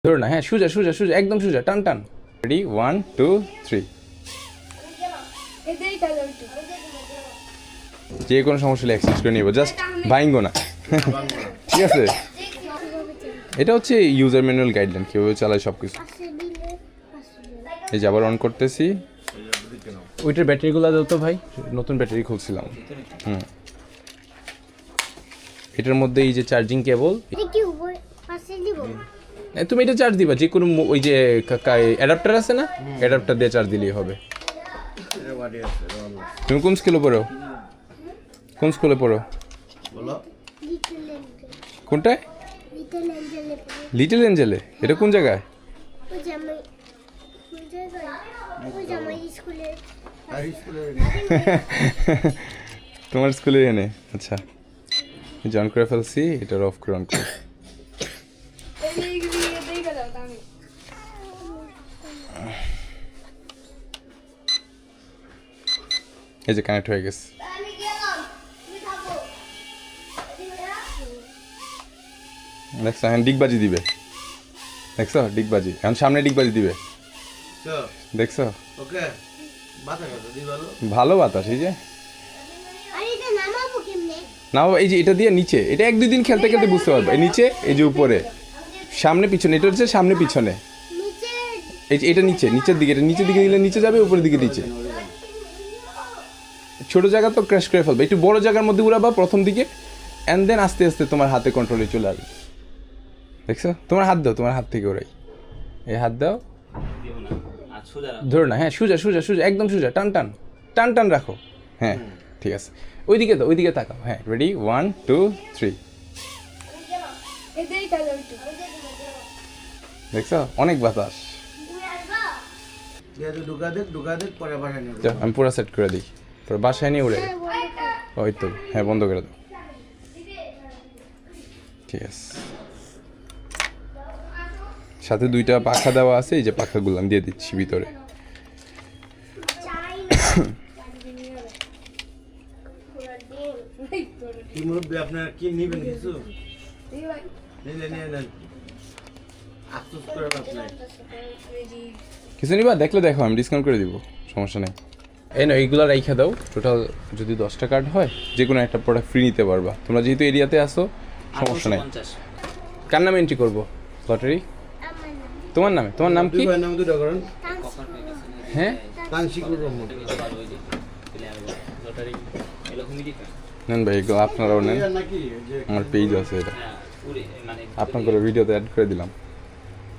ধরো না, হ্যাঁ সোজা সোজা সোজা একদম সোজা, টান টান। রেডি 1 2 3। যে কোনো সমস্যা হলে অ্যাক্সেস করে নিব, জাস্ট ভাইঙ্গো না। ঠিক আছে, এটা হচ্ছে ইউজার ম্যানুয়াল গাইডলাইন, কীভাবে চালায় সব কিছু। এই যে আবার অন করতেছি। ওইটার ব্যাটারিগুলো দাও তো ভাই, নতুন ব্যাটারি খুলছিলাম। এটার মধ্যে এই যে চার্জিং কেবল, তুমি এটা চার্জ দিবা যে কোনো ওই যে অ্যাডাপ্টার আছে না, অ্যাডাপ্টার দিয়ে চার্জ দিলেই হবে। তুমি কোন স্কুলে পড়ো? কোন স্কুলে পড়ো? কোনটায়? লিটল এঞ্জেলে। এটা কোন জায়গায়? তোমার স্কুলে এনে? আচ্ছা, জয়েন করে ফেলছি, এটা অফ করে অন করো। এই যে কানেক্ট হয়ে গেছে। দেখছো এখন ডিগবাজি দিবে, দেখছো ডিগবাজি, এখন সামনে ডিগবাজি দিবে, দেখছো? ভালো বাতাস। এই যে না, এই যে এটা দিয়ে নিচে, এটা 1-2 দিন খেলতে খেলতে বুঝতে পারবে। এই নিচে, এই যে উপরে, সামনে পিছনে, এটা হচ্ছে সামনে পিছনে। এই যে এটা নিচে, নিচের দিকে, এটা নিচের দিকে দিলে নিচে যাবে, উপরের দিকে নিচে। ছোট জায়গা তো ক্র্যাশ করে ফেলবে, একটু বড় জায়গার মধ্যে উড়াবা প্রথম দিকে, অ্যান্ড দেন আস্তে আস্তে তোমার হাতে কন্ট্রোলে চলে আসবে। দেখছো? তোমার হাত দাও, তোমার হাত থেকে ওরাই, এই হাত দাও, ধরো না, হ্যাঁ সোজা সোজা সোজা একদম সোজা, টান টান টান টান রাখো। হ্যাঁ ঠিক আছে, ওইদিকে দাও, ওইদিকে তাকাও। হ্যাঁ রেডি 1 2 3। দেখছো অনেক বাতাস। আমি পুরো সেট করে দিই, পরে বাসায় নিয়ে উড়ে। ওই তো, হ্যাঁ বন্ধ করে দাও। ঠিক আছে, সাথে 2টা পাখা দেওয়া আছে, এই যে পাখাগুলো আমি দিয়ে দিচ্ছি ভিতরে। কিছু নিবা? দেখলে দেখো, আমি ডিসকাউন্ট করে দিব, সমস্যা নেই। এই না, এইগুলো রাইখা দাও। টোটাল যদি 10টা কার্ড হয়, যে কোনো একটা প্রোডাক্ট ফ্রি নিতে পারবা। তোমরা যেহেতু এরিয়াতে আসো, সমস্যা নেই। কার নামে এন্ট্রি করবো লটারি? তোমার নামে। তোমার নাম কি? হ্যাঁ নেন ভাই, এগুলো আপনারাও নেন, আমার পেজ আছে, এটা আপনার করে ভিডিওতে অ্যাড করে দিলাম।